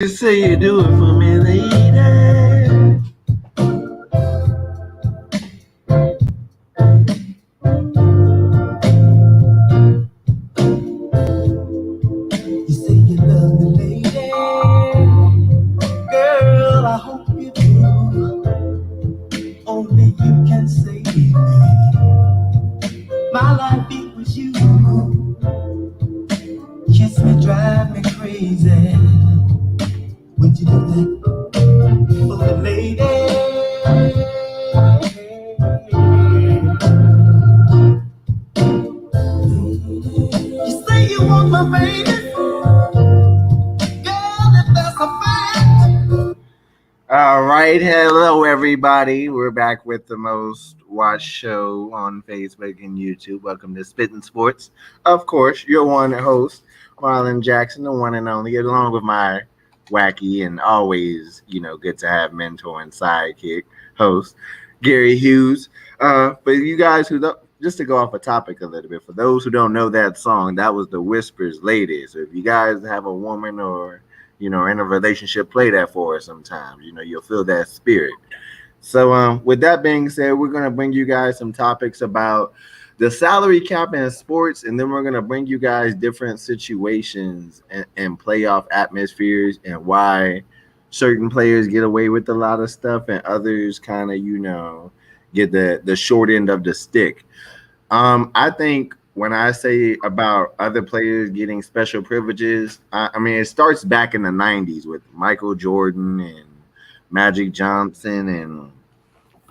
You say you do it for me, lady. You say you love me, lady. Girl, I hope you do. Only you can save me. My life it was you. Kiss me, drive me crazy. Would you do that for the lady? You say you want my baby. Girl, if that's a fact. All right, hello everybody. We're back with the most watched show on Facebook and YouTube. Welcome to Spittin' Sports. Of course, your one host, Marlon Jackson, the one and only, along with my wacky and always, good to have mentor and sidekick host, Gary Hughes. For you guys who don't, just to go off a topic a little bit, for those who don't know that song, that was the Whispers Lady. So if you guys have a woman or in a relationship, play that for us sometimes. You'll feel that spirit. So, with that being said, we're gonna bring you guys some topics about the salary cap in sports, and then we're gonna bring you guys different situations and playoff atmospheres and why certain players get away with a lot of stuff and others kind of get the short end of the stick. I think when I say about other players getting special privileges, I mean it starts back in the '90s with Michael Jordan and Magic Johnson and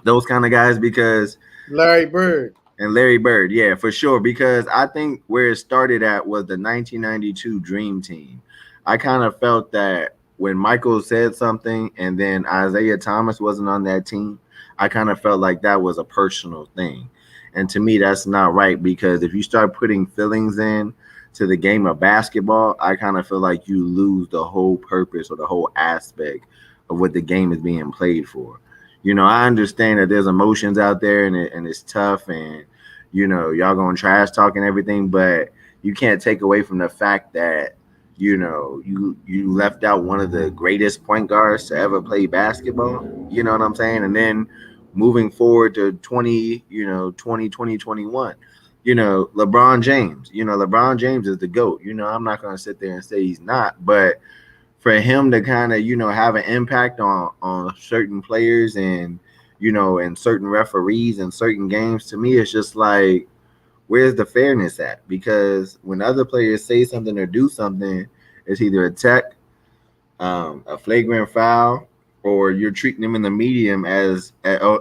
those kind of guys because Larry Bird. and Larry Bird, yeah, for sure. Because I think where it started at was the 1992 Dream Team. I kind of felt that when Michael said something and then Isaiah Thomas wasn't on that team, I kind of felt like that was a personal thing. And to me, that's not right because if you start putting feelings in to the game of basketball, I kind of feel like you lose the whole purpose or the whole aspect of what the game is being played for. I understand that there's emotions out there and it's tough and y'all gonna trash talk and everything, but you can't take away from the fact that you left out one of the greatest point guards to ever play basketball. You know what I'm saying? And then moving forward to 2021, LeBron James. LeBron James is the GOAT. I'm not gonna sit there and say he's not, but for him to kind of have an impact on certain players and certain referees and certain games, to me it's just like, where's the fairness at? Because when other players say something or do something, it's either a tech, a flagrant foul, or you're treating them in the medium as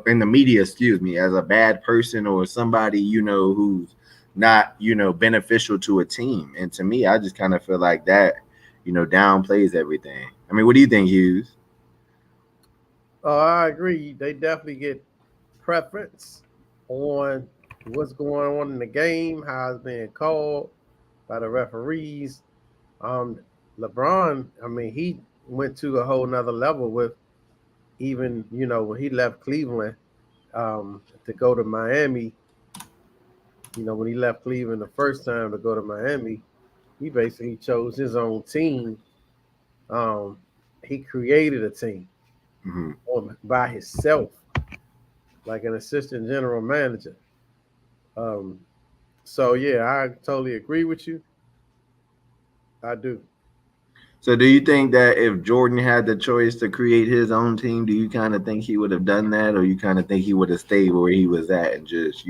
in the media, excuse me, as a bad person or somebody who's not beneficial to a team. And to me, I just kind of feel like that downplays everything. I mean, what do you think, Hughes? Oh, I agree. They definitely get preference on what's going on in the game, how it's being called by the referees. Um, LeBron, I mean, he went to a whole nother level with even, when he left Cleveland to go to Miami. When he left Cleveland the first time to go to Miami, he basically chose his own team. Um, he created a team Mm-hmm. by himself, like an assistant general manager. Um, so yeah, I totally agree with you. I do. So do you think that if Jordan had the choice to create his own team, do you kind of think he would have done that, or you kind of think he would have stayed where he was at and just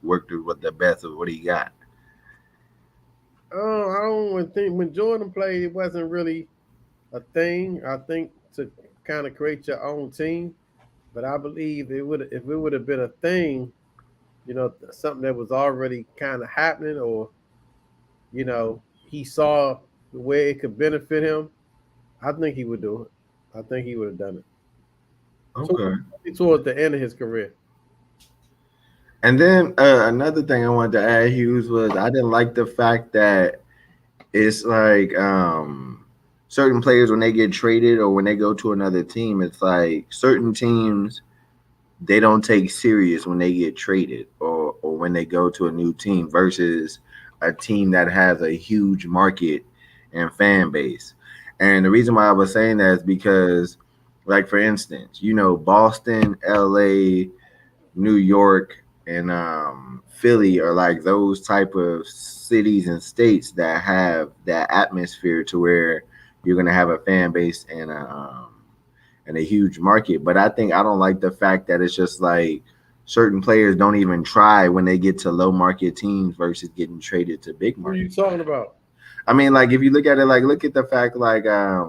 worked with the best of what he got? I don't think when Jordan played, it wasn't really a thing. I think to kind of create your own team, but I believe it would if it would have been a thing, something that was already kind of happening, or he saw the way it could benefit him. I think he would do it. I think he would have done it. So Okay. towards the end of his career. And then another thing I wanted to add, Hughes, was I didn't like the fact that it's like certain players when they get traded or when they go to another team, it's like certain teams they don't take serious when they get traded or when they go to a new team versus a team that has a huge market and fan base. And the reason why I was saying that is because, like for instance, Boston, LA, New York, and Philly are like those type of cities and states that have that atmosphere to where you're gonna have a fan base and a huge market. But I don't like the fact that it's just like certain players don't even try when they get to low market teams versus getting traded to big Who are you market. talking about? I mean, like if you look at it, like look at the fact, like I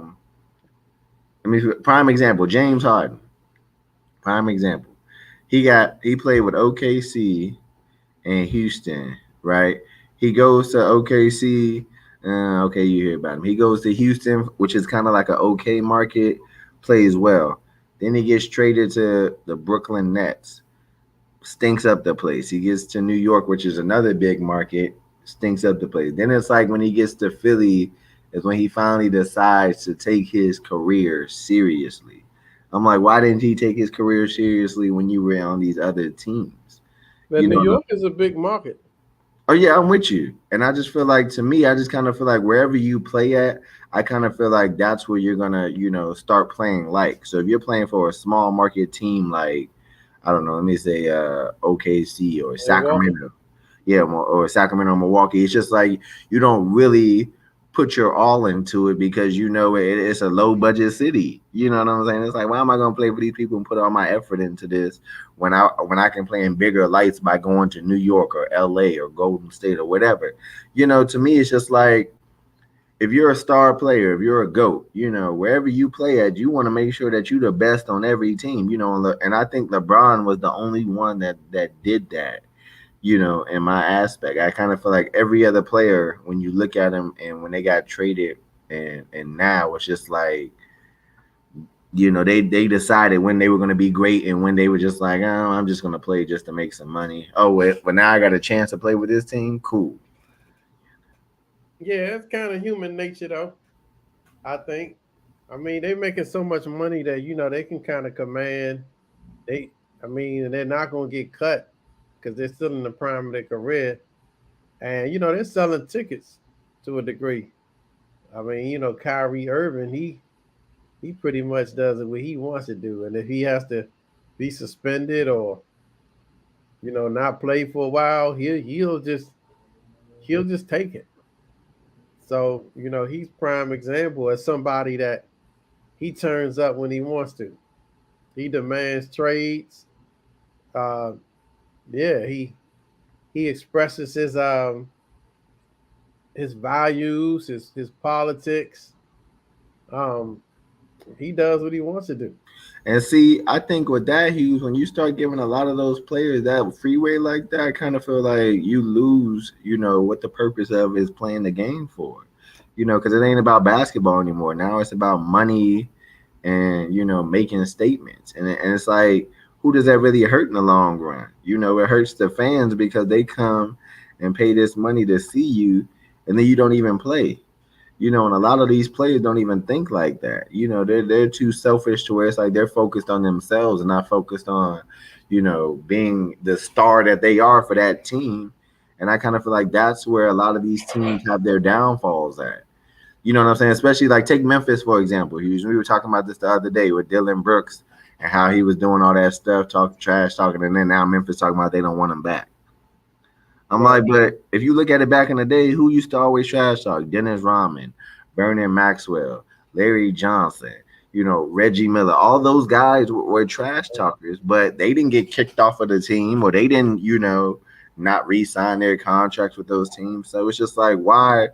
mean, prime example, James Harden, prime example. He played with OKC and Houston, right? He goes to OKC. Okay, you hear about him. He goes to Houston, which is kind of like an okay market, plays well. Then he gets traded to the Brooklyn Nets, stinks up the place. He gets to New York, which is another big market, stinks up the place. Then it's like when he gets to Philly, is when he finally decides to take his career seriously. I'm like, why didn't he take his career seriously when you were on these other teams? But You New know, York is a big market. oh yeah, I'm with you. And I just feel like to me, I just kind of feel like wherever you play at, I kind of feel like that's where you're gonna, start playing like. So if you're playing for a small market team like I don't know, let me say OKC or Milwaukee. Sacramento. Yeah, or Sacramento, Milwaukee. It's just like you don't really put your all into it because it's a low budget city. You know what I'm saying? It's like why am I gonna play for these people and put all my effort into this when I can play in bigger lights by going to New York or LA or Golden State or whatever. To me it's just like if you're a star player, if you're a GOAT, wherever you play at, you want to make sure that you're the best on every team, and I think LeBron was the only one that did that, in my aspect. I kind of feel like every other player, when you look at them and when they got traded and now it's just like, they decided when they were going to be great and when they were just like, oh, I'm just going to play just to make some money. Oh, wait, but now I got a chance to play with this team. Cool. Yeah, it's kind of human nature though. I think. I mean, they're making so much money that they can kind of command. They, I mean, they're not going to get cut because they're still in the prime of their career, and they're selling tickets to a degree. I mean, Kyrie Irving, he pretty much does it what he wants to do, and if he has to be suspended or not play for a while, he'll just take it. So he's prime example as somebody that he turns up when he wants to. He demands trades. Uh, yeah, he expresses his values, his politics. Um, he does what he wants to do. And see, I think with that, Hughes, when you start giving a lot of those players that freeway like that, I kind of feel like you lose, what the purpose of is playing the game for. Because it ain't about basketball anymore. Now it's about money and, making statements. And it's like, who does that really hurt in the long run? It hurts the fans because they come and pay this money to see you, and then you don't even play. And a lot of these players don't even think like that. They're too selfish to where it's like they're focused on themselves and not focused on, being the star that they are for that team. And I kind of feel like that's where a lot of these teams have their downfalls at. You know what I'm saying? Especially like take Memphis for example. We were talking about this the other day with Dylan Brooks and how he was doing all that stuff, talking trash, talking, and then now Memphis talking about they don't want him back. I'm Right. like, but if you look at it back in the day, who used to always trash talk? Dennis Rodman, Vernon Maxwell, Larry Johnson, Reggie Miller. All those guys were trash talkers, but they didn't get kicked off of the team or they didn't, not re-sign their contracts with those teams. So it's just like, why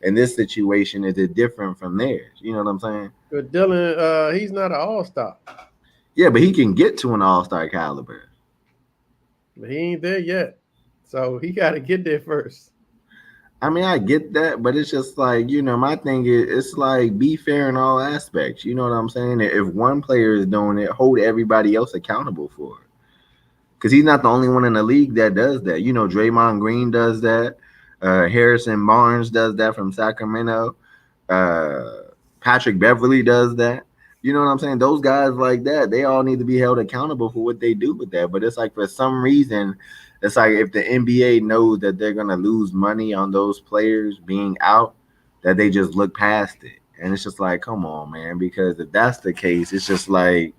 in this situation is it different from theirs? You know what I'm saying? But Dylan, he's not an all star, Yeah, but he can get to an all-star caliber. but he ain't there yet. So he got to get there first. I mean, I get that, but it's just like, my thing is, it's like be fair in all aspects. You know what I'm saying? If one player is doing it, hold everybody else accountable for it. Because he's not the only one in the league that does that. Draymond Green does that. Harrison Barnes does that from Sacramento. Uh, Patrick Beverly does that. You know what I'm saying? Those guys like that, they all need to be held accountable for what they do with that. But it's like for some reason, it's like if the NBA knows that they're gonna lose money on those players being out, that they just look past it. And it's just like, come on, man, because if that's the case, it's just like,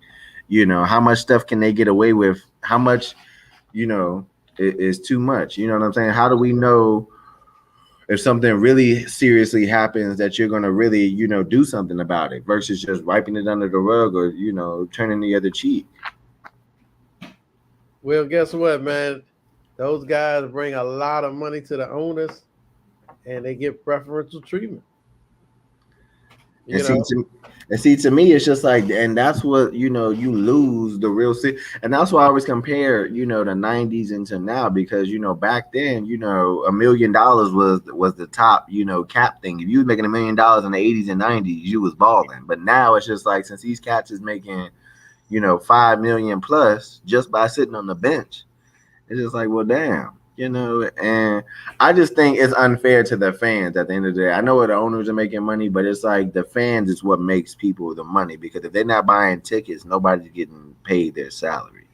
how much stuff can they get away with? How much, is too much? You know what I'm saying? How do we know if something really seriously happens that you're going to really, do something about it versus just wiping it under the rug or, turning the other cheek? Well, guess what, man? Those guys bring a lot of money to the owners, and they get preferential treatment. And You see, know, to me, it's just like, and that's what you lose the real and that's why I always compare, the '90s into now because back then, $1 million was the top, cap thing. If you was making $1 million in the '80s and '90s, you was balling. But now it's just like since these cats is making, 5 million plus just by sitting on the bench, it's just like, well, damn, and I just think it's unfair to the fans at the end of the day. I know the owners are making money, but it's like the fans is what makes people the money because if they're not buying tickets, nobody's getting paid their salary.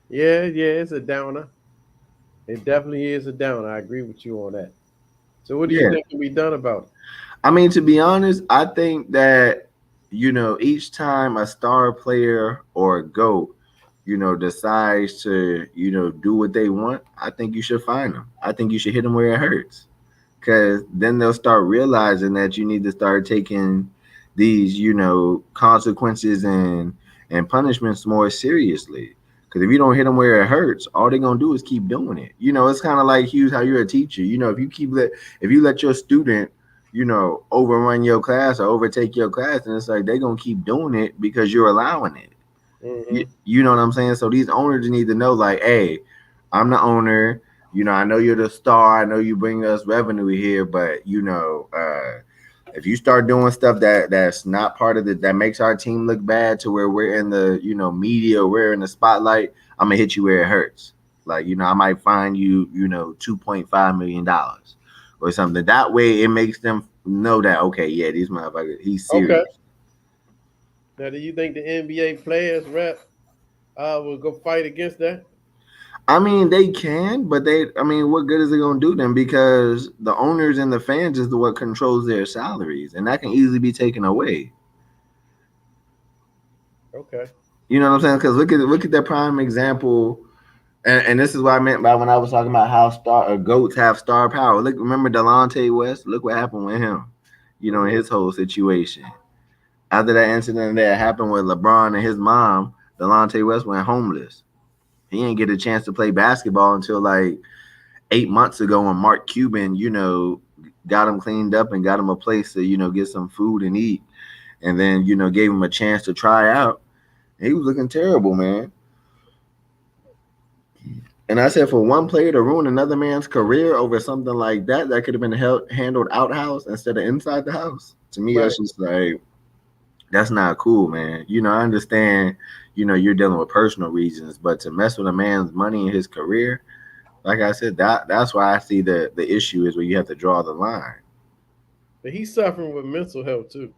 yeah, it's a downer. It definitely is a downer. I agree with you on that. So, what do you Yeah. think can be done about it? I mean, to be honest, I think that, each time a star player or a GOAT, decides to, do what they want, I think you should fine them. I think you should hit them where it hurts. Because then they'll start realizing that you need to start taking these, consequences and punishments more seriously. Because if you don't hit them where it hurts, all they're gonna do is keep doing it. It's kind of like Hughes, how you're a teacher. If you let your student, overrun your class or overtake your class, and it's like they're gonna keep doing it because you're allowing it. You, Hmm. you know what I'm saying? So these owners need to know, like, hey, I'm the owner. I know you're the star. I know you bring us revenue here, but if you start doing stuff that's not part of that makes our team look bad to where we're in the media, we're in the spotlight, I'm gonna hit you where it hurts. Like I might fine you, $2.5 million or something. That way, it makes them know that okay, yeah, these motherfuckers, he's Okay. serious. Now, do you think the NBA players rep will go fight against that? I mean, they can, but I mean, what good is it going to do them? Because the owners and the fans is the what controls their salaries, and that can easily be taken away. Okay. You know what I'm saying? Because look at that prime example, and this is what I meant by when I was talking about how star or goats have star power. Look, remember Delonte West? Look what happened with him. In Hmm. his whole situation. After that incident that happened with LeBron and his mom, Delonte West went homeless. He didn't get a chance to play basketball until like 8 months ago when Mark Cuban, got him cleaned up and got him a place to, get some food and eat. And then, gave him a chance to try out. He was looking terrible, man. And I said, for one player to ruin another man's career over something like that could have been handled outhouse instead of inside the house. To me, Right. that's just like, that's not cool, man. I understand, you're dealing with personal reasons, but to mess with a man's money and his career, like I said, that's why I see the issue is where you have to draw the line. But he's suffering with mental health too.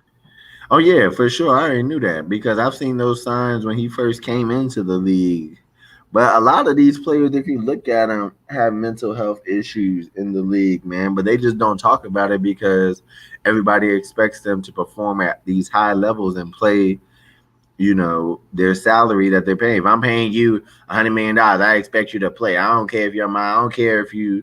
Oh yeah, for sure. I already knew that because I've seen those signs when he first came into the league. But a lot of these players, if you look at them, have mental health issues in the league, man. But they just don't talk about it because everybody expects them to perform at these high levels and play, their salary that they're paying. If I'm paying you $100 million, I expect you to play. I don't care if you're mine. I don't care if you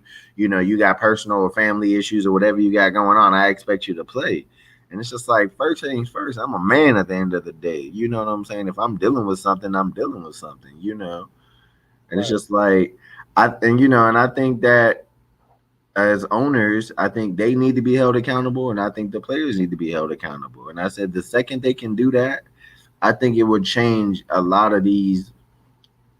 got personal or family issues or whatever you got going on. I expect you to play. And it's just like first things first. I'm a man at the end of the day. You know what I'm saying? If I'm dealing with something, I'm dealing with something. And it's Right. just like and I think that as owners, I think they need to be held accountable, and I think the players need to be held accountable. And I said the second they can do that, I think it would change a lot of these.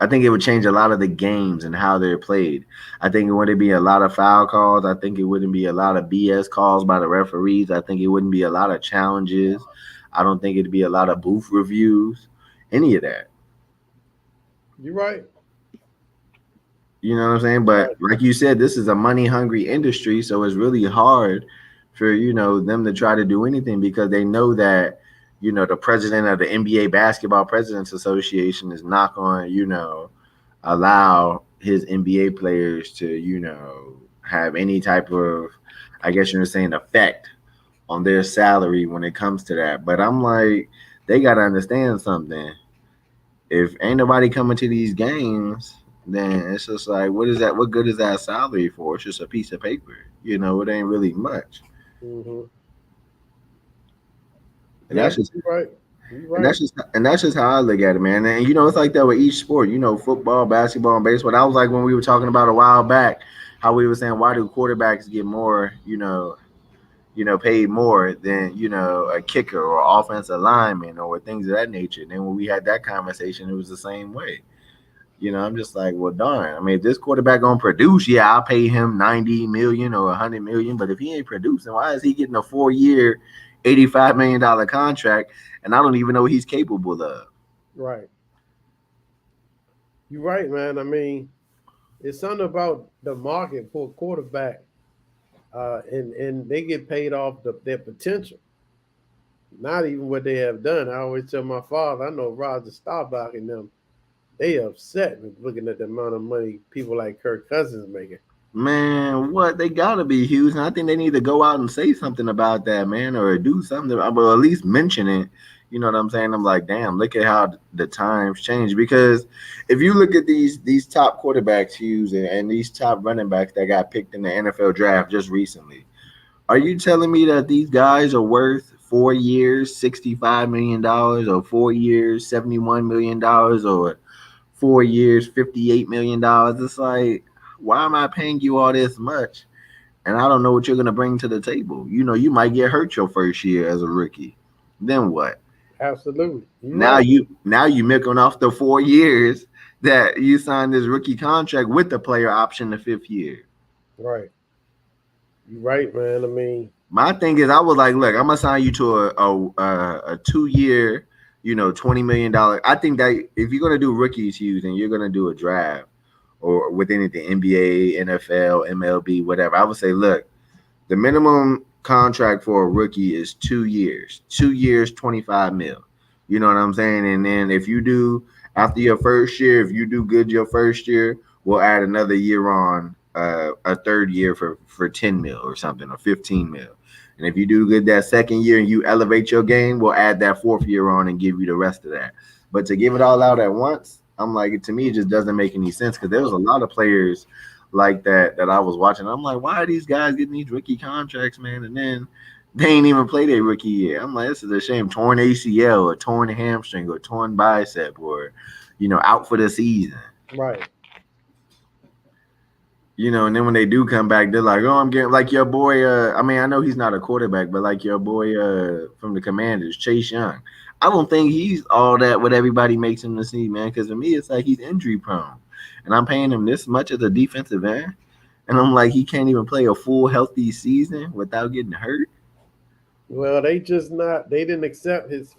I think it would change a lot of the games and how they're played. I think it wouldn't be a lot of foul calls. I think it wouldn't be a lot of BS calls by the referees. I think it wouldn't be a lot of challenges. I don't think it'd be a lot of booth reviews, any of that. You're right. You know what I'm saying? But Right. like you said, this is a money hungry industry, so it's really hard for them to try to do anything because they know that the president of the NBA Basketball Presidents Association is not going to allow his NBA players to have any type of, I guess you're saying, effect on their salary when it comes to that. But I'm like, they got to understand something. If ain't nobody coming to these games, then it's just like, what is that? What good is that salary for? It's just a piece of paper. It ain't really much. Mm-hmm. And Yeah, that's just you're right. You're and right. that's just how I look at it, man. And it's like that with each sport. Football, basketball, and baseball. That was like when we were talking about a while back, how we were saying, why do quarterbacks get more, paid more than a kicker or offensive lineman or things of that nature. And then when we had that conversation, it was the same way. I'm just like, well, darn. I mean, if this quarterback gonna produce, yeah, I'll pay him 90 million or 100 million. But if he ain't producing, why is he getting a 4-year, $85 million contract? And I don't even know what he's capable of. Right. You're right, man. I mean, it's something about the market for a quarterback, and they get paid off their potential, not even what they have done. I always tell my father, I know Roger Staubach and them, they upset with looking at the amount of money people like Kirk Cousins making. Man, what they gotta be huge, and I think they need to go out and say something about that, man, or do something, or at least mention it. You know what I'm saying? I'm like, damn, look at how the times change. Because if you look at these top quarterbacks, Hughes, and these top running backs that got picked in the NFL draft just recently, are you telling me that these guys are worth 4 years, $65 million, or 4 years, $71 million, or 4 years, $58 million? It's like, why am I paying you all this much? And I don't know what you're gonna bring to the table. You might get hurt your first year as a rookie. Then what? Absolutely. You're Now right. you milking off the 4 years that you signed this rookie contract with the player option the fifth year. Right. You're right, man. I mean, My thing is, I was like, look, I'm gonna sign you to a 2 year, $20 million. I think that if you're gonna do rookies, Hughes, and you're gonna do a draft or with anything NBA, NFL, MLB, whatever, I would say, look, the minimum contract for a rookie is 2 years. 2 years, 25 mil. You know what I'm saying? And then if you do after your first year, if you do good your first year, we'll add another year on, a third year for 10 mil or something, or 15 mil. And if you do good that second year and you elevate your game, we'll add that fourth year on and give you the rest of that. But to give it all out at once, I'm like, to me, it just doesn't make any sense, because there was a lot of players like that I was watching. I'm like, why are these guys getting these rookie contracts, man? And then they ain't even played their rookie year. I'm like, this is a shame. Torn ACL or torn hamstring or torn bicep, or out for the season. right. And then when they do come back, they're like, oh, I'm getting like your boy. I mean, I know he's not a quarterback, but like your boy from the Commanders, Chase Young. I don't think he's all that what everybody makes him to see, man. Because to me, it's like he's injury prone, and I'm paying him this much as a defensive end, and I'm like, he can't even play a full healthy season without getting hurt. Well, they didn't accept his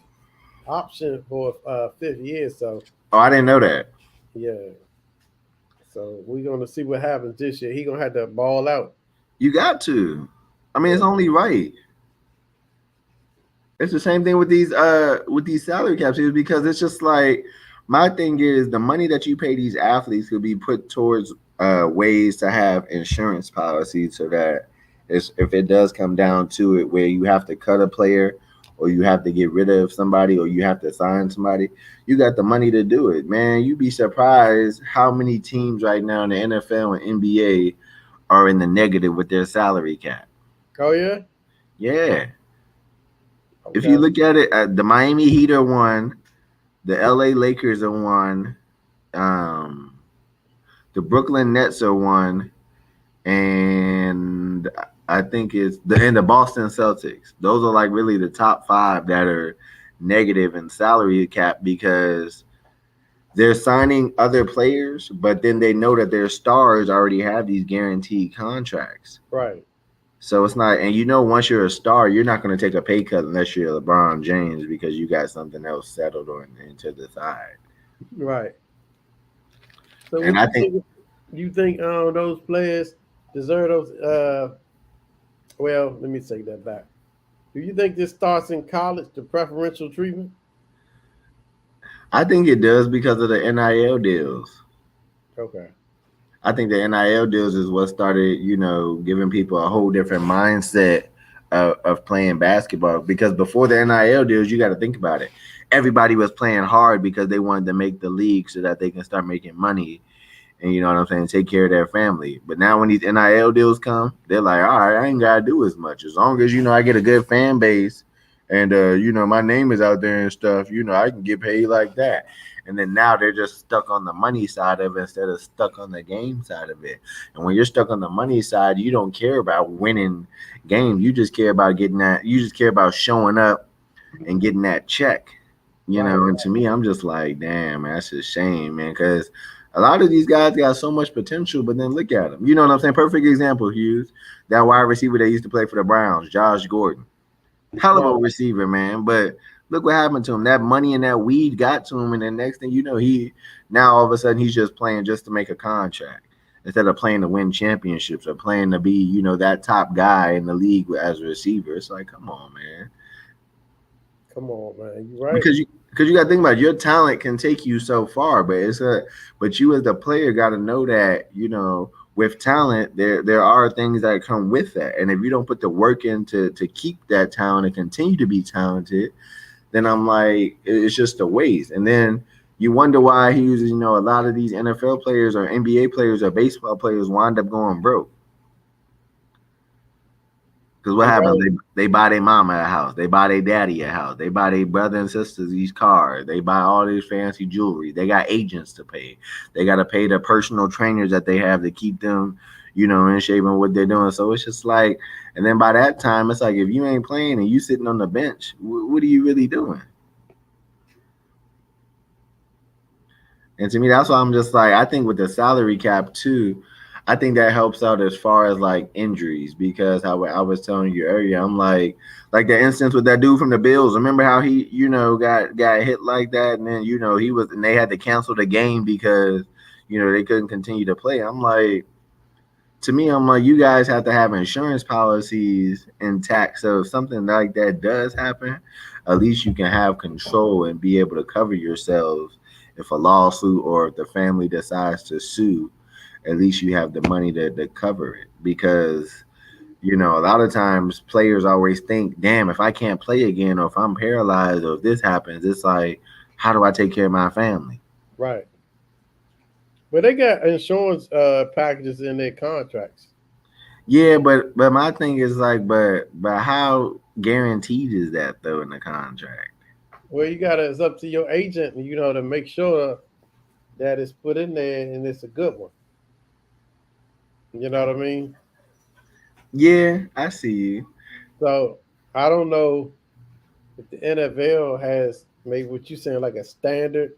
option for fifth year. So, Oh, I didn't know that. yeah. So we're gonna see what happens this year. He gonna have to ball out. You got to. I mean, Yeah. it's only right. It's the same thing with these salary caps, because it's just like, my thing is, the money that you pay these athletes could be put towards ways to have insurance policies, so that if it does come down to it where you have to cut a player, or you have to get rid of somebody, or you have to sign somebody, you got the money to do it, man. You'd be surprised how many teams right now in the NFL and NBA are in the negative with their salary cap. Oh yeah. Yeah. If you Okay. look at it, the Miami Heat are one, the LA Lakers are one, um, the Brooklyn Nets are one, and I think it's the Boston Celtics. Those are like really the top five that are negative in salary cap, because they're signing other players, but then they know that their stars already have these guaranteed contracts. Right. So it's not, and once you're a star, you're not going to take a pay cut unless you're LeBron James, because you got something else settled on into the side. Right. So And what I you think think? You think those players deserve those? Well, let me take that back. Do you think this starts in college, the preferential treatment? I think it does because of the NIL deals. Okay. I think the NIL deals is what started, giving people a whole different mindset of playing basketball. Because before the NIL deals, you got to think about it. Everybody was playing hard because they wanted to make the league so that they can start making money and you know what I'm saying, take care of their family. But now when these NIL deals come, they're like, all right, I ain't gotta do as much. As long as I get a good fan base and my name is out there and stuff, I can get paid like that. And then now they're just stuck on the money side of it instead of stuck on the game side of it. And when you're stuck on the money side, you don't care about winning games. You just care about getting that. You just care about showing up and getting that check. And to me, I'm just like, damn, man, that's a shame, man, because a lot of these guys got so much potential, but then look at them. You know what I'm saying? Perfect example, Hughes. That wide receiver that used to play for the Browns, Josh Gordon. Hell of a receiver, man. But look what happened to him. That money and that weed got to him, and the next thing you know, now all of a sudden he's just playing just to make a contract instead of playing to win championships or playing to be, that top guy in the league as a receiver. It's like, come on, man. Come on, man. You're right. Because you got to think about it. Your talent can take you so far, but you as the player got to know that with talent there are things that come with that, and if you don't put the work in to keep that talent and continue to be talented, then I'm like it's just a waste. And then you wonder why he uses a lot of these NFL players or NBA players or baseball players wind up going broke. Because what happens? They buy their mama a house. They buy their daddy a house. They buy their brother and sisters these cars. They buy all this fancy jewelry. They got agents to pay. They got to pay the personal trainers that they have to keep them, in shape and what they're doing. So it's just like, and then by that time, it's like if you ain't playing and you sitting on the bench, what are you really doing? And to me, that's why I'm just like, I think with the salary cap too, I think that helps out as far as like injuries, because I was telling you earlier, I'm like the instance with that dude from the Bills. Remember how he, got hit like that, and then and they had to cancel the game because they couldn't continue to play. I'm like, to me, I'm like, you guys have to have insurance policies intact, so if something like that does happen, at least you can have control and be able to cover yourselves if a lawsuit or if the family decides to sue. At least you have the money to cover it, because a lot of times players always think, damn, if I can't play again, or if I'm paralyzed, or if this happens, it's like, how do I take care of my family? Right. But they got insurance packages in their contracts. Yeah, but my thing is like, but how guaranteed is that though in the contract? Well, it's up to your agent, to make sure that it's put in there and it's a good one. You know what I mean? Yeah, I see you. So I don't know if the NFL has maybe what you saying like a standard.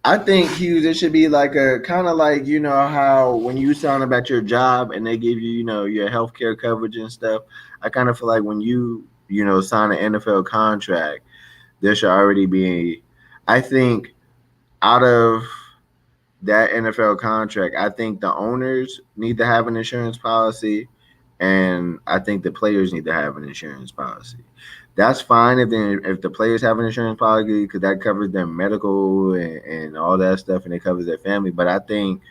I think, Hughes, it should be like a kind of like, how when you sign up at your job and they give you, your healthcare coverage and stuff. I kind of feel like when you, sign an NFL contract, there should already be, I think, out of that NFL contract, I think the owners need to have an insurance policy, and I think the players need to have an insurance policy. That's fine if the players have an insurance policy, because that covers their medical and all that stuff, and it covers their family. But I think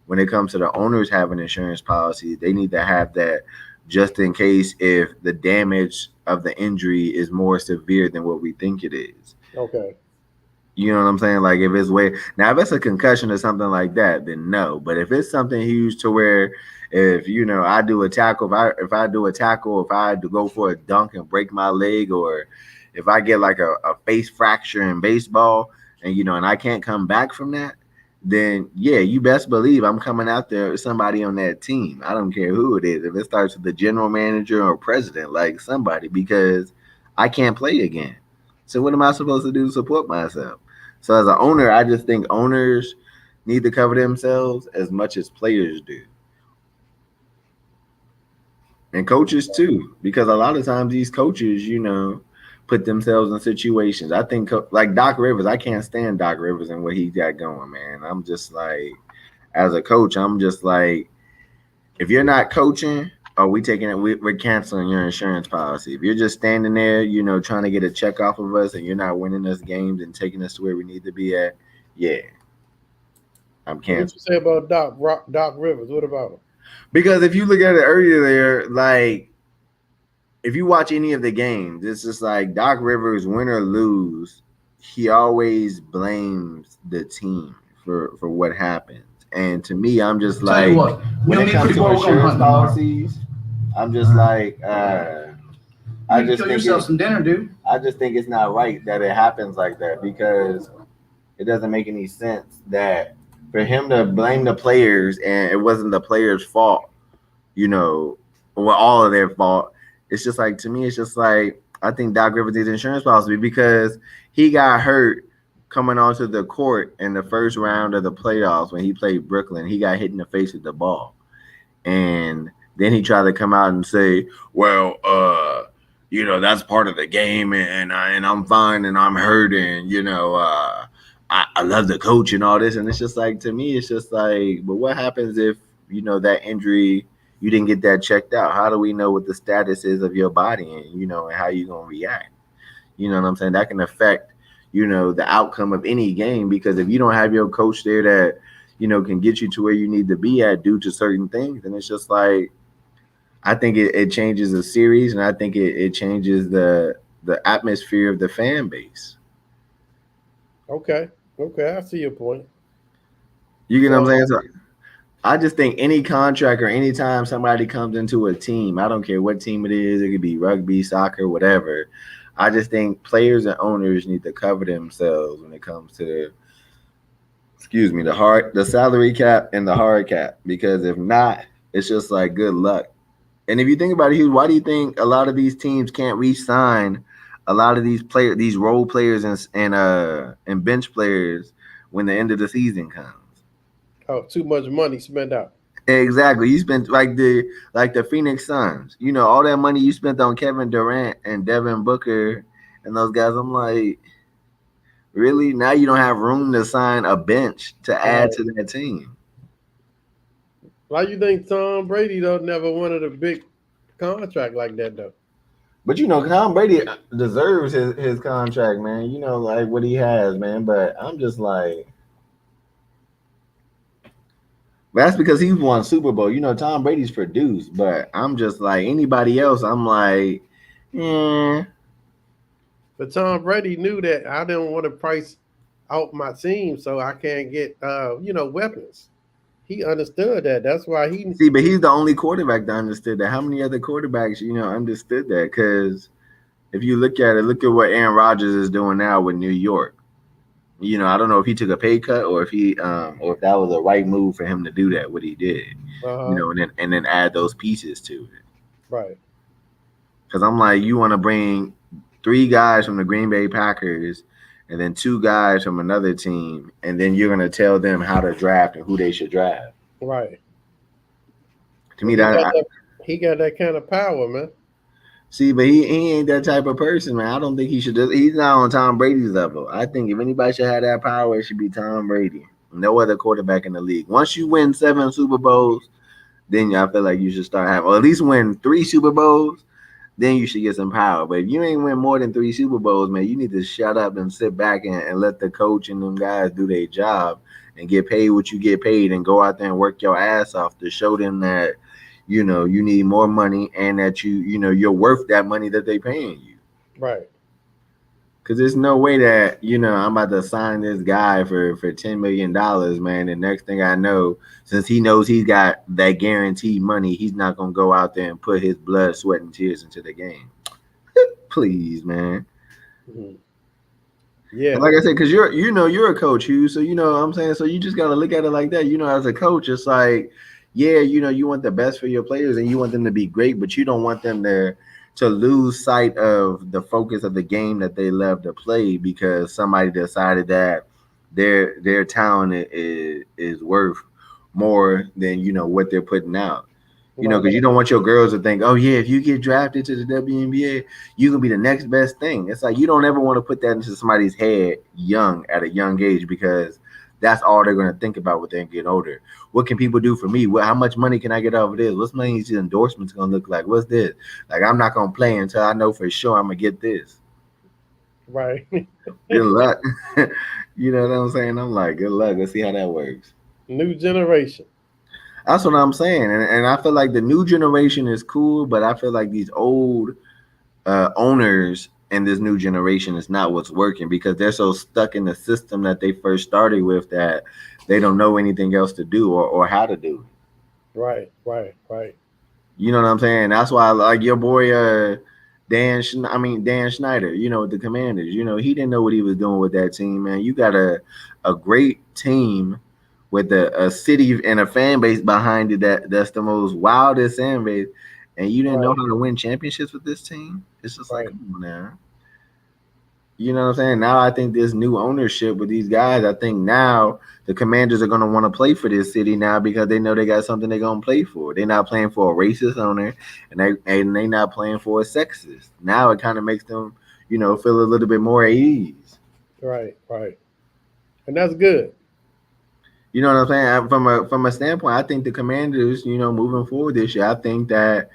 when it comes to the owners having insurance policy, they need to have that just in case if the damage of the injury is more severe than what we think it is. Okay. You know what I'm saying? Like if it's a concussion or something like that, then no. But if it's something huge to where if I do a tackle, if I do a tackle, if I had to go for a dunk and break my leg, or if I get like a face fracture in baseball and and I can't come back from that, then yeah, you best believe I'm coming out there with somebody on that team. I don't care who it is. If it starts with the general manager or president, like somebody, because I can't play again. So what am I supposed to do to support myself? So as an owner, I just think owners need to cover themselves as much as players do. And coaches too, because a lot of times these coaches, put themselves in situations. I think like Doc Rivers, I can't stand Doc Rivers and what he got going, man. I'm just like, as a coach, I'm just like, if you're not coaching, we're canceling your insurance policy. If you're just standing there, trying to get a check off of us and you're not winning us games and taking us to where we need to be at, yeah, I'm canceling. What you say about Doc Rivers? What about him? Because if you look at it earlier there, like if you watch any of the games, it's just like Doc Rivers, win or lose, he always blames the team for what happens. And to me, I'm just Tell you like, what, when it comes to insurance policies, I'm just like, I just kill think yourself some dinner, dude. I just think it's not right that it happens like that, because it doesn't make any sense that for him to blame the players and it wasn't the players' fault, well, all of their fault. It's just like, to me, it's just like, I think Doc Rivers needs insurance policy because he got hurt coming onto the court in the first round of the playoffs when he played Brooklyn. He got hit in the face with the ball. And then he tried to come out and say, well, that's part of the game, and I'm fine, and I'm hurt, and I love the coach and all this. And it's just like, to me, it's just like, but what happens if that injury, you didn't get that checked out? How do we know what the status is of your body, and and how you gonna react? You know what I'm saying? That can affect the outcome of any game, because if you don't have your coach there that can get you to where you need to be at due to certain things, and it's just like, I think it changes the series, and I think it changes the atmosphere of the fan base. Okay, I see your point. You get what I'm saying? So I just think any contract or anytime somebody comes into a team, I don't care what team it is, it could be rugby, soccer, whatever. I just think players and owners need to cover themselves when it comes to the salary cap and the hard cap, because if not, it's just like, good luck. And if you think about it, Hugh, why do you think a lot of these teams can't re-sign a lot of these role players and bench players when the end of the season comes? Oh, too much money spent out. Exactly. You spent like the Phoenix Suns. All that money you spent on Kevin Durant and Devin Booker and those guys. I'm like, really? Now you don't have room to sign a bench to add to that team. Why you think Tom Brady never wanted a big contract like that though? But Tom Brady deserves his contract, man. Like what he has, man. But I'm just like, that's because he's won Super Bowl. Tom Brady's produced, but I'm just like, anybody else, I'm like, But Tom Brady knew that I didn't want to price out my team, so I can't get weapons. He understood that. That's why he see. But he's the only quarterback that understood that. How many other quarterbacks understood that? Because if you look at what Aaron Rodgers is doing now with New York. I don't know if he took a pay cut or if if that was the right move for him to do that, what he did. And then add those pieces to it. Right. Because I'm like, you want to bring 3 guys from the Green Bay Packers and then 2 guys from another team, and then you're going to tell them how to draft and who they should draft. Right. To me, he got that kind of power, man. See, but he ain't that type of person, man. I don't think he should. He's not on Tom Brady's level. I think if anybody should have that power, it should be Tom Brady. No other quarterback in the league. Once you win 7 Super Bowls, then I feel like you should start having, or at least win 3 Super Bowls, then you should get some power. But if you ain't win more than 3 Super Bowls, man, you need to shut up and sit back and let the coach and them guys do their job and get paid what you get paid and go out there and work your ass off to show them that you need more money and that you're worth that money that they paying you. Right. Because there's no way that, I'm about to sign this guy for $10 million, man. And next thing I know, since he knows he's got that guaranteed money, he's not going to go out there and put his blood, sweat, and tears into the game. Please, man. Mm-hmm. Yeah. And like I said, because you're a coach, Hugh. So, what I'm saying? So you just got to look at it like that. As a coach, it's like, yeah, you want the best for your players and you want them to be great, but you don't want them to lose sight of the focus of the game that they love to play because somebody decided that their talent is worth more than what they're putting out. Because you don't want your girls to think, oh yeah, if you get drafted to the WNBA, you can be the next best thing. It's like you don't ever want to put that into somebody's head at a young age, because that's all they're going to think about when they get older. What can people do for me? How much money can I get off of this? What's my endorsements going to look like? What's this? Like, I'm not going to play until I know for sure I'm going to get this. Right. Good luck. You know what I'm saying? I'm like, good luck. Let's see how that works. New generation. That's what I'm saying. And I feel like the new generation is cool, but I feel like these old owners and this new generation is not what's working because they're so stuck in the system that they first started with that they don't know anything else to do or how to do. Right. You know what I'm saying? That's why I like your boy Dan Schneider, with the Commanders. He didn't know what he was doing with that team, man. You got a great team with a city and a fan base behind it that's the most wildest fan base, and you didn't know how to win championships with this team. It's just like, come on now. You know what I'm saying? Now I think this new ownership with these guys, I think now the Commanders are going to want to play for this city now because they know they got something they're going to play for. They're not playing for a racist owner, and they not playing for a sexist. Now it kind of makes them, feel a little bit more at ease. Right. And that's good. You know what I'm saying? From a standpoint, I think the Commanders, moving forward this year, I think that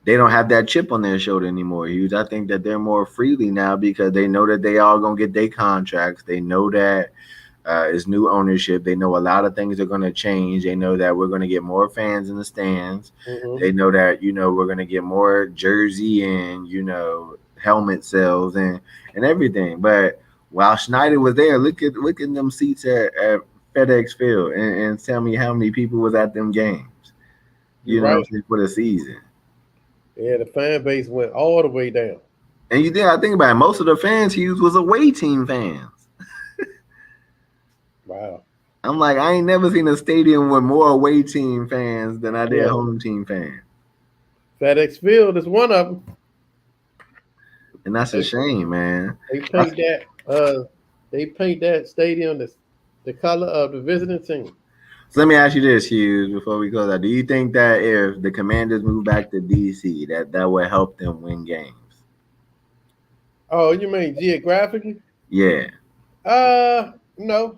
they don't have that chip on their shoulder anymore, Hughes. I think that they're more freely now because they know that they all gonna get their contracts. They know that it's new ownership. They know a lot of things are gonna change. They know that we're gonna get more fans in the stands. Mm-hmm. They know that we're gonna get more jersey and helmet sales and everything. But while Schneider was there, look at them seats at FedEx Field and tell me how many people was at them games. You're What I'm right. saying, for the season. Yeah, the fan base went all the way down. And I think about it, most of the fans he used was away team fans. Wow. I'm like, I ain't never seen a stadium with more away team fans than I did home team fans. FedEx Field is one of them. And that's a shame, man. They paint that stadium the color of the visiting team. So let me ask you this, Hughes, before we close out. Do you think that if the Commanders move back to DC, that would help them win games? Oh, you mean geographically? Yeah. No,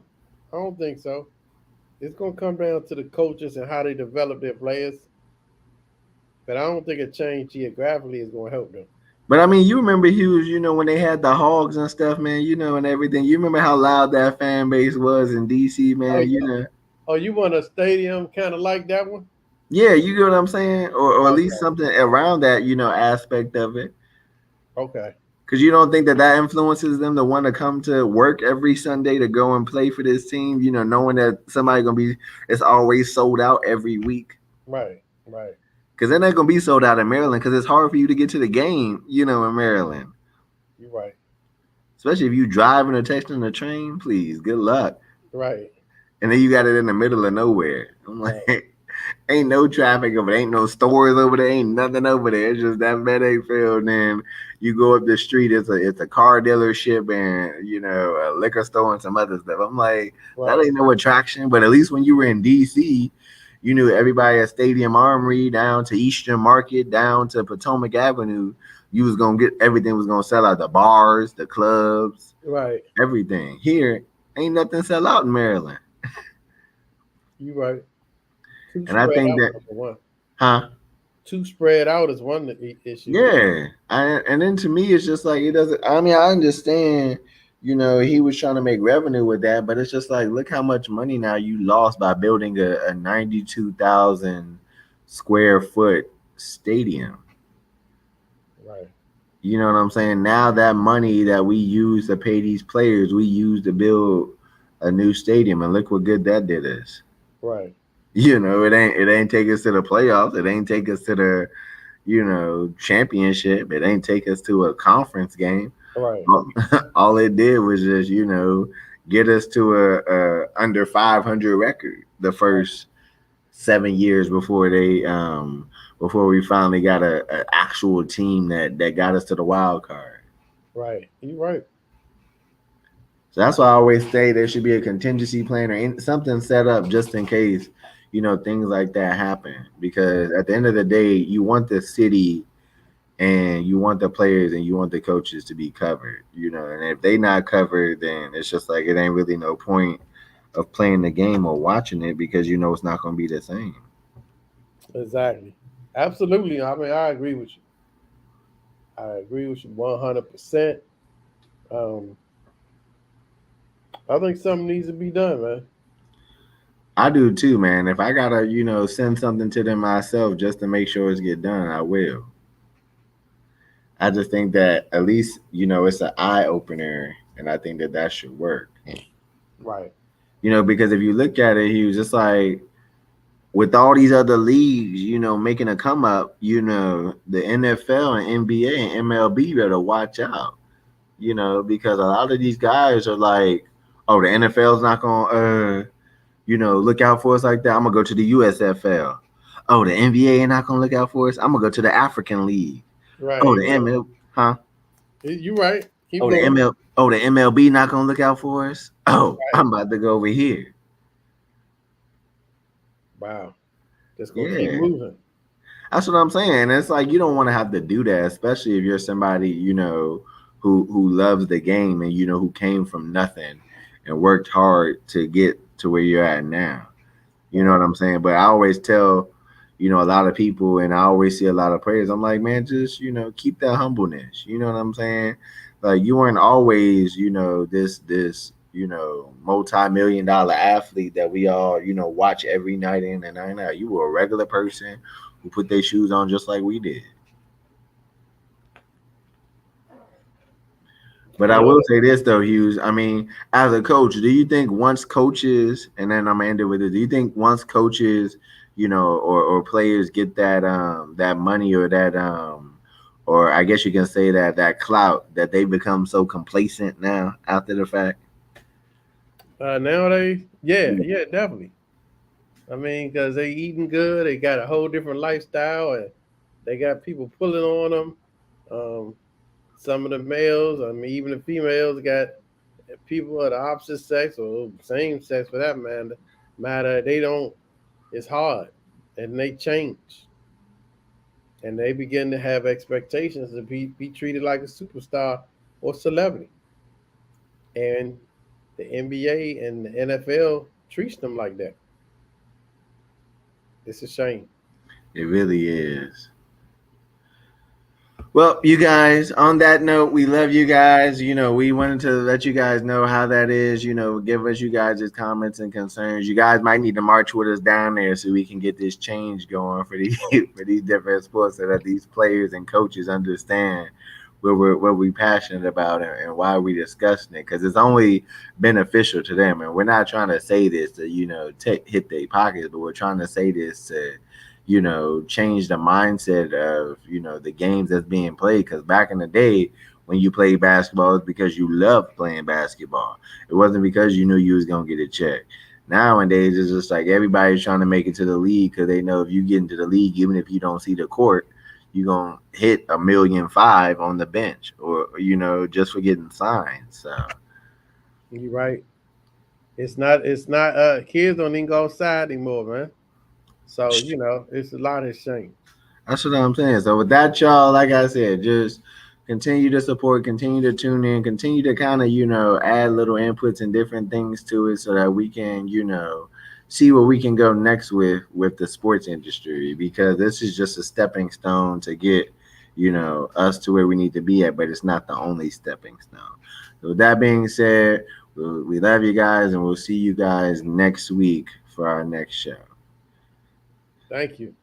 I don't think so. It's gonna come down to the coaches and how they develop their players. But I don't think a change geographically is gonna help them. But I mean, you remember Hughes, when they had the Hogs and stuff, man, and everything. You remember how loud that fan base was in DC, man, Oh, you want a stadium kind of like that one? Yeah, you get what I'm saying? Or at least something around that, aspect of it. Okay. Because you don't think that influences them to want to come to work every Sunday to go and play for this team, knowing that somebody's going to be, it's always sold out every week. Right. Because they're not going to be sold out in Maryland because it's hard for you to get to the game, in Maryland. You're right. Especially if you driving or texting the train, please, good luck. Right. And then you got it in the middle of nowhere. I'm like, ain't no traffic over there, ain't no stores over there, ain't nothing over there. It's just that FedEx Field. And you go up the street, it's a car dealership and a liquor store and some other stuff. I'm like, that ain't no attraction. But at least when you were in DC, you knew everybody at Stadium Armory down to Eastern Market, down to Potomac Avenue. You was gonna get everything was gonna sell out, the bars, the clubs, right, everything. Here ain't nothing sell out in Maryland. You're right. And I think that, too spread out is one issue. Yeah, and then to me, it's just like it doesn't. I mean, I understand, he was trying to make revenue with that, but it's just like, look how much money now you lost by building a 92,000 square foot stadium. Right. You know what I'm saying? Now that money that we use to pay these players, we use to build a new stadium, and look what good that did us. Right. It ain't take us to the playoffs. It ain't take us to the, championship. It ain't take us to a conference game. Right. All it did was just, get us to a under 500 record the first 7 years before we finally got a actual team that got us to the wild card. Right. You're right. So that's why I always say there should be a contingency plan or something set up just in case, things like that happen. Because at the end of the day, you want the city and you want the players and you want the coaches to be covered, and if they not covered, then it's just like it ain't really no point of playing the game or watching it because it's not going to be the same. Exactly. Absolutely. I mean, I agree with you. I agree with you 100%. I think something needs to be done, man. I do too, man. If I gotta, send something to them myself just to make sure it's get done, I will. I just think that at least it's an eye opener, and I think that should work. Right. Because if you look at it, he was just like with all these other leagues, making a come up, the NFL and NBA and MLB better watch out, because a lot of these guys are like, oh, the NFL's not gonna, look out for us like that. I'm gonna go to the USFL. Oh, the NBA ain't not gonna look out for us. I'm gonna go to the African League. Right. Oh, the ML, huh? You right. Keep Oh, the going. ML, oh, the MLB not gonna look out for us. Oh, Right. I'm about to go over here. Wow. Just gonna keep Yeah. moving. That's what I'm saying. It's like you don't want to have to do that, especially if you're somebody who loves the game and who came from nothing and worked hard to get to where you're at now. You know what I'm saying? But I always tell a lot of people, and I always see a lot of players. I'm like, man, just keep that humbleness. You know what I'm saying? Like you weren't always this multi-million-dollar athlete that we all watch every night in and night out. You were a regular person who put their shoes on just like we did. But I You will know, say this though, Hughes. I mean, as a coach, do you think once coaches, and then I'm gonna end it with it, do you think once coaches, or players get that money or that or I guess you can say that clout that they become so complacent now after the fact? nowadays, yeah, definitely. I mean, because they eating good, they got a whole different lifestyle, and they got people pulling on them. Um, some of the males, I mean, even the females, got people of the opposite sex or same sex for that matter. They don't. It's hard, and they change, and they begin to have expectations to be treated like a superstar or celebrity, and the NBA and the NFL treats them like that. It's a shame. It really is. Well, you guys, on that note, we love you guys. We wanted to let you guys know how that is. Give us you guys' comments and concerns. You guys might need to march with us down there so we can get this change going for these for these different sports so that these players and coaches understand what we're passionate about and why we discussing it. Because it's only beneficial to them, and we're not trying to say this to hit their pockets, but we're trying to say this to change the mindset of, the games that's being played. Because back in the day, when you played basketball, it's because you loved playing basketball. It wasn't because you knew you was going to get a check. Nowadays, it's just like everybody's trying to make it to the league because they know if you get into the league, even if you don't see the court, you're going to hit $1.5 million on the bench or, just for getting signed. So, You're right. It's not kids don't even go outside anymore, man. So, it's a lot of shame. that's what I'm saying. So with that, y'all, like I said, just continue to support, continue to tune in, continue to kind of, add little inputs and different things to it so that we can, see where we can go next with the sports industry, because this is just a stepping stone to get, us to where we need to be at, but it's not the only stepping stone. So with that being said, we love you guys and we'll see you guys next week for our next show. Thank you.